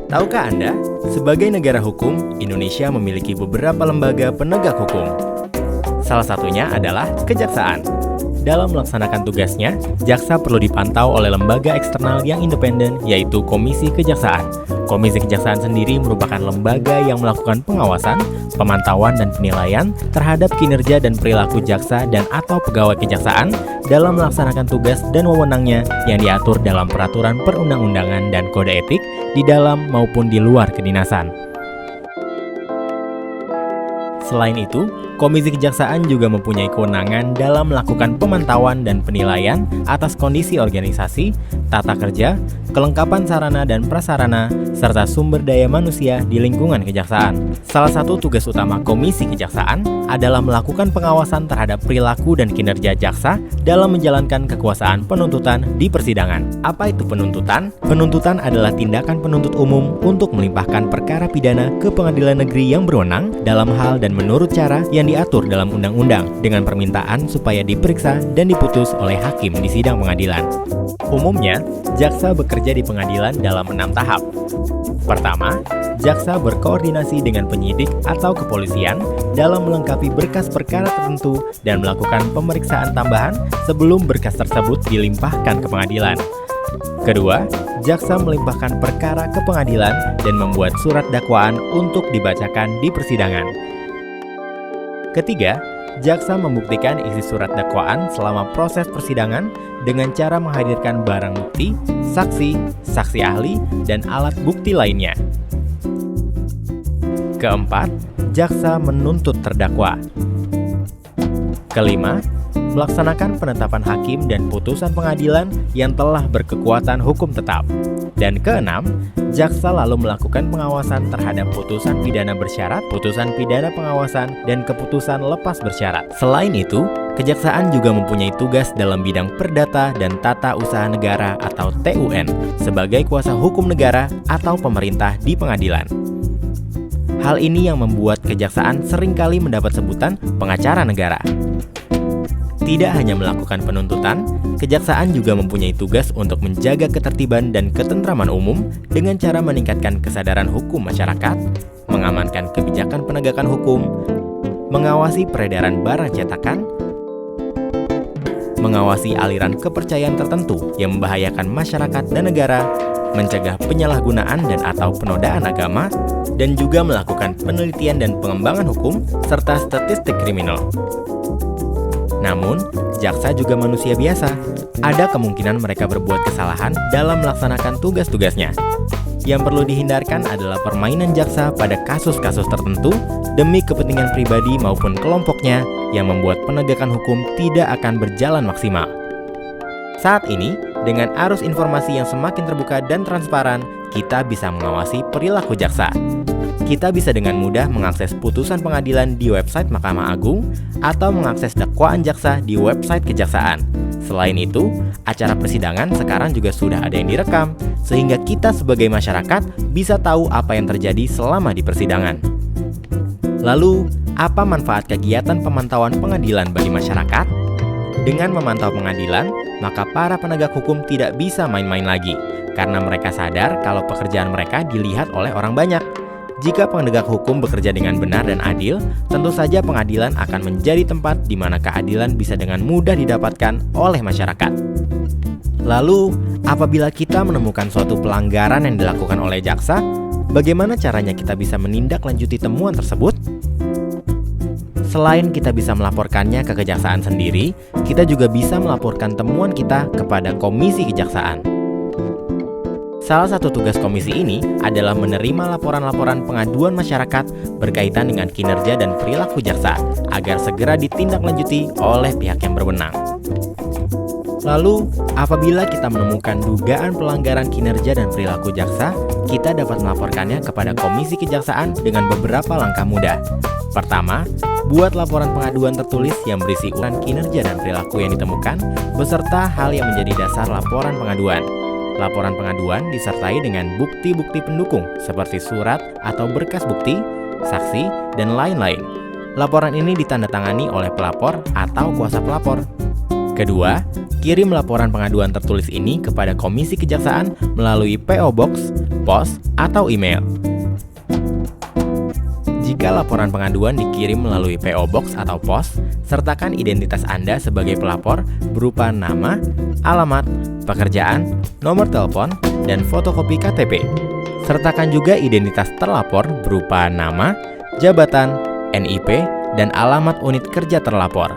Tahukah Anda, sebagai negara hukum, Indonesia memiliki beberapa lembaga penegak hukum. Salah satunya adalah Kejaksaan. Dalam melaksanakan tugasnya, jaksa perlu dipantau oleh lembaga eksternal yang independen, yaitu Komisi Kejaksaan. Komisi Kejaksaan sendiri merupakan lembaga yang melakukan pengawasan, pemantauan, dan penilaian terhadap kinerja dan perilaku jaksa dan atau pegawai kejaksaan dalam melaksanakan tugas dan wewenangnya yang diatur dalam peraturan perundang-undangan dan kode etik di dalam maupun di luar kedinasan. Selain itu, Komisi Kejaksaan juga mempunyai kewenangan dalam melakukan pemantauan dan penilaian atas kondisi organisasi, tata kerja, kelengkapan sarana dan prasarana, serta sumber daya manusia di lingkungan kejaksaan. Salah satu tugas utama Komisi Kejaksaan adalah melakukan pengawasan terhadap perilaku dan kinerja jaksa dalam menjalankan kekuasaan penuntutan di persidangan. Apa itu penuntutan? Penuntutan adalah tindakan penuntut umum untuk melimpahkan perkara pidana ke pengadilan negeri yang berwenang dalam hal dan menurut cara yang diatur dalam undang-undang dengan permintaan supaya diperiksa dan diputus oleh hakim di sidang pengadilan. Umumnya, jaksa bekerja di pengadilan dalam 6 tahap. Pertama, jaksa berkoordinasi dengan penyidik atau kepolisian dalam melengkapi berkas perkara tertentu dan melakukan pemeriksaan tambahan sebelum berkas tersebut dilimpahkan ke pengadilan. Kedua, jaksa melimpahkan perkara ke pengadilan dan membuat surat dakwaan untuk dibacakan di persidangan. Ketiga, jaksa membuktikan isi surat dakwaan selama proses persidangan dengan cara menghadirkan barang bukti, saksi, saksi ahli, dan alat bukti lainnya. Keempat, jaksa menuntut terdakwa. Kelima, melaksanakan penetapan hakim dan putusan pengadilan yang telah berkekuatan hukum tetap. Dan keenam, jaksa lalu melakukan pengawasan terhadap putusan pidana bersyarat, putusan pidana pengawasan, dan keputusan lepas bersyarat. Selain itu, Kejaksaan juga mempunyai tugas dalam bidang perdata dan tata usaha negara atau TUN sebagai kuasa hukum negara atau pemerintah di pengadilan. Hal ini yang membuat Kejaksaan seringkali mendapat sebutan pengacara negara. Tidak hanya melakukan penuntutan, Kejaksaan juga mempunyai tugas untuk menjaga ketertiban dan ketentraman umum dengan cara meningkatkan kesadaran hukum masyarakat, mengamankan kebijakan penegakan hukum, mengawasi peredaran barang cetakan, mengawasi aliran kepercayaan tertentu yang membahayakan masyarakat dan negara, mencegah penyalahgunaan dan atau penodaan agama, dan juga melakukan penelitian dan pengembangan hukum serta statistik kriminal. Namun, jaksa juga manusia biasa. Ada kemungkinan mereka berbuat kesalahan dalam melaksanakan tugas-tugasnya. Yang perlu dihindarkan adalah permainan jaksa pada kasus-kasus tertentu demi kepentingan pribadi maupun kelompoknya yang membuat penegakan hukum tidak akan berjalan maksimal. Saat ini, dengan arus informasi yang semakin terbuka dan transparan, kita bisa mengawasi perilaku jaksa. Kita bisa dengan mudah mengakses putusan pengadilan di website Mahkamah Agung atau mengakses dakwaan jaksa di website Kejaksaan. Selain itu, acara persidangan sekarang juga sudah ada yang direkam, sehingga kita sebagai masyarakat bisa tahu apa yang terjadi selama di persidangan. Lalu, apa manfaat kegiatan pemantauan pengadilan bagi masyarakat? Dengan memantau pengadilan, maka para penegak hukum tidak bisa main-main lagi, karena mereka sadar kalau pekerjaan mereka dilihat oleh orang banyak. Jika penegak hukum bekerja dengan benar dan adil, tentu saja pengadilan akan menjadi tempat di mana keadilan bisa dengan mudah didapatkan oleh masyarakat. Lalu, apabila kita menemukan suatu pelanggaran yang dilakukan oleh jaksa, bagaimana caranya kita bisa menindaklanjuti temuan tersebut? Selain kita bisa melaporkannya ke Kejaksaan sendiri, kita juga bisa melaporkan temuan kita kepada Komisi Kejaksaan. Salah satu tugas komisi ini adalah menerima laporan-laporan pengaduan masyarakat berkaitan dengan kinerja dan perilaku jaksa agar segera ditindaklanjuti oleh pihak yang berwenang. Lalu, apabila kita menemukan dugaan pelanggaran kinerja dan perilaku jaksa, kita dapat melaporkannya kepada Komisi Kejaksaan dengan beberapa langkah mudah. Pertama, buat laporan pengaduan tertulis yang berisi uraian kinerja dan perilaku yang ditemukan, beserta hal yang menjadi dasar laporan pengaduan. Laporan pengaduan disertai dengan bukti-bukti pendukung seperti surat atau berkas bukti, saksi, dan lain-lain. Laporan ini ditandatangani oleh pelapor atau kuasa pelapor. Kedua, kirim laporan pengaduan tertulis ini kepada Komisi Kejaksaan melalui PO Box, pos, atau email. Jika laporan pengaduan dikirim melalui PO Box atau pos, sertakan identitas Anda sebagai pelapor berupa nama, alamat, pekerjaan, nomor telepon, dan fotokopi KTP. Sertakan juga identitas terlapor berupa nama, jabatan, NIP, dan alamat unit kerja terlapor.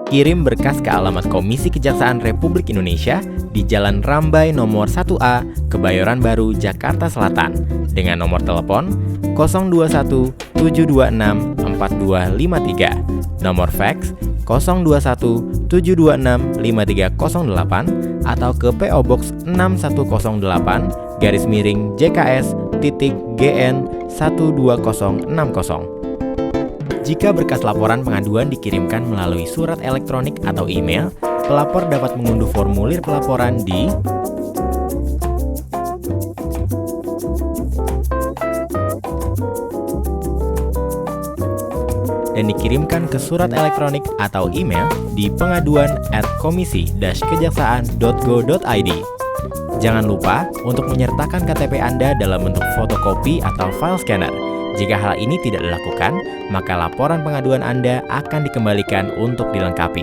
Kirim berkas ke alamat Komisi Kejaksaan Republik Indonesia di Jalan Rambai nomor 1A, Kebayoran Baru, Jakarta Selatan dengan nomor telepon 021 726 4253, nomor fax 021 726 5308 atau ke PO Box 6108 /JKS.GN 12060. Jika berkas laporan pengaduan dikirimkan melalui surat elektronik atau email, pelapor dapat mengunduh formulir pelaporan di dan dikirimkan ke surat elektronik atau email di pengaduan@komisi-kejaksaan.go.id. Jangan lupa untuk menyertakan KTP Anda dalam bentuk fotokopi atau file scanner. Jika hal ini tidak dilakukan, maka laporan pengaduan Anda akan dikembalikan untuk dilengkapi.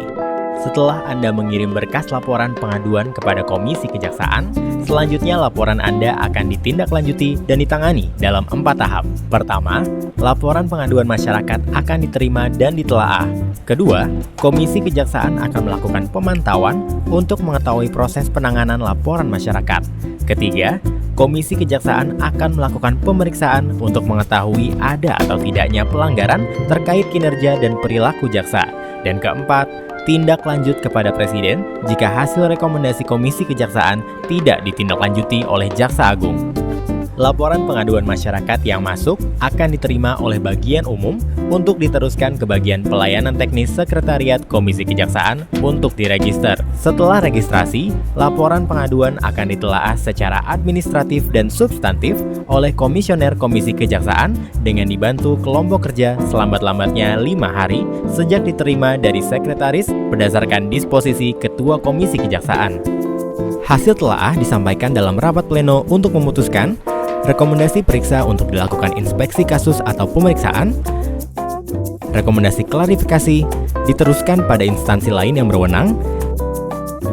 Setelah Anda mengirim berkas laporan pengaduan kepada Komisi Kejaksaan, selanjutnya laporan Anda akan ditindaklanjuti dan ditangani dalam 4 tahap. Pertama, laporan pengaduan masyarakat akan diterima dan ditelaah. Kedua, Komisi Kejaksaan akan melakukan pemantauan untuk mengetahui proses penanganan laporan masyarakat. Ketiga, Komisi Kejaksaan akan melakukan pemeriksaan untuk mengetahui ada atau tidaknya pelanggaran terkait kinerja dan perilaku jaksa. Dan keempat, tindak lanjut kepada Presiden jika hasil rekomendasi Komisi Kejaksaan tidak ditindaklanjuti oleh Jaksa Agung. Laporan pengaduan masyarakat yang masuk akan diterima oleh bagian umum untuk diteruskan ke bagian pelayanan teknis Sekretariat Komisi Kejaksaan untuk diregister. Setelah registrasi, laporan pengaduan akan ditelaah secara administratif dan substantif oleh Komisioner Komisi Kejaksaan dengan dibantu kelompok kerja selambat-lambatnya 5 hari sejak diterima dari Sekretaris berdasarkan disposisi Ketua Komisi Kejaksaan. Hasil telaah disampaikan dalam rapat pleno untuk memutuskan rekomendasi periksa untuk dilakukan inspeksi kasus atau pemeriksaan, rekomendasi klarifikasi diteruskan pada instansi lain yang berwenang,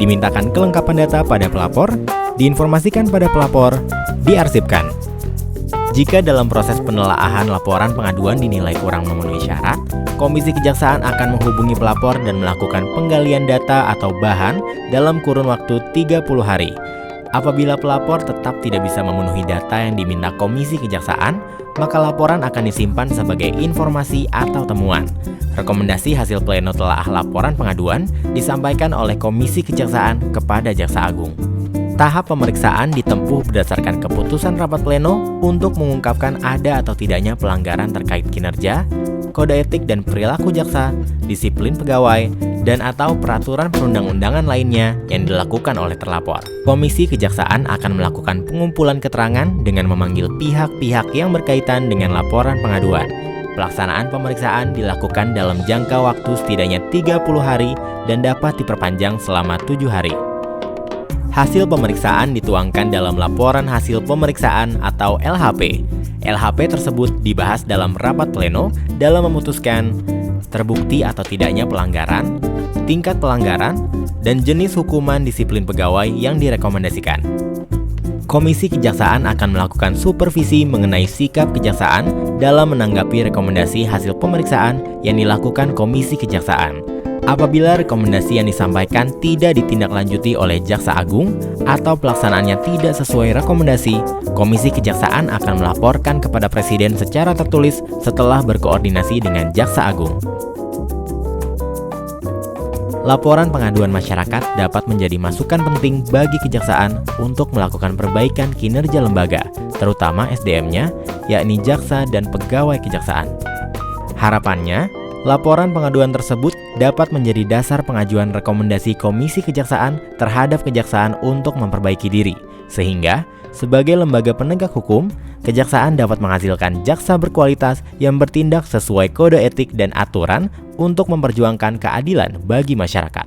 dimintakan kelengkapan data pada pelapor, diinformasikan pada pelapor, diarsipkan. Jika dalam proses penelaahan laporan pengaduan dinilai kurang memenuhi syarat, Komisi Kejaksaan akan menghubungi pelapor dan melakukan penggalian data atau bahan dalam kurun waktu 30 hari. Apabila pelapor tetap tidak bisa memenuhi data yang diminta Komisi Kejaksaan, maka laporan akan disimpan sebagai informasi atau temuan. Rekomendasi hasil pleno telaah laporan pengaduan disampaikan oleh Komisi Kejaksaan kepada Jaksa Agung. Tahap pemeriksaan ditempuh berdasarkan keputusan rapat pleno untuk mengungkapkan ada atau tidaknya pelanggaran terkait kinerja, kode etik dan perilaku jaksa, disiplin pegawai, dan atau peraturan perundang-undangan lainnya yang dilakukan oleh terlapor. Komisi Kejaksaan akan melakukan pengumpulan keterangan dengan memanggil pihak-pihak yang berkaitan dengan laporan pengaduan. Pelaksanaan pemeriksaan dilakukan dalam jangka waktu setidaknya 30 hari dan dapat diperpanjang selama 7 hari. Hasil pemeriksaan dituangkan dalam laporan hasil pemeriksaan atau LHP. LHP tersebut dibahas dalam rapat pleno dalam memutuskan terbukti atau tidaknya pelanggaran, tingkat pelanggaran, dan jenis hukuman disiplin pegawai yang direkomendasikan. Komisi Kejaksaan akan melakukan supervisi mengenai sikap kejaksaan dalam menanggapi rekomendasi hasil pemeriksaan yang dilakukan Komisi Kejaksaan. Apabila rekomendasi yang disampaikan tidak ditindaklanjuti oleh Jaksa Agung atau pelaksanaannya tidak sesuai rekomendasi, Komisi Kejaksaan akan melaporkan kepada Presiden secara tertulis setelah berkoordinasi dengan Jaksa Agung. Laporan pengaduan masyarakat dapat menjadi masukan penting bagi kejaksaan untuk melakukan perbaikan kinerja lembaga, terutama SDM-nya, yakni jaksa dan pegawai kejaksaan. Harapannya, laporan pengaduan tersebut dapat menjadi dasar pengajuan rekomendasi Komisi Kejaksaan terhadap kejaksaan untuk memperbaiki diri, sehingga sebagai lembaga penegak hukum, kejaksaan dapat menghasilkan jaksa berkualitas yang bertindak sesuai kode etik dan aturan untuk memperjuangkan keadilan bagi masyarakat.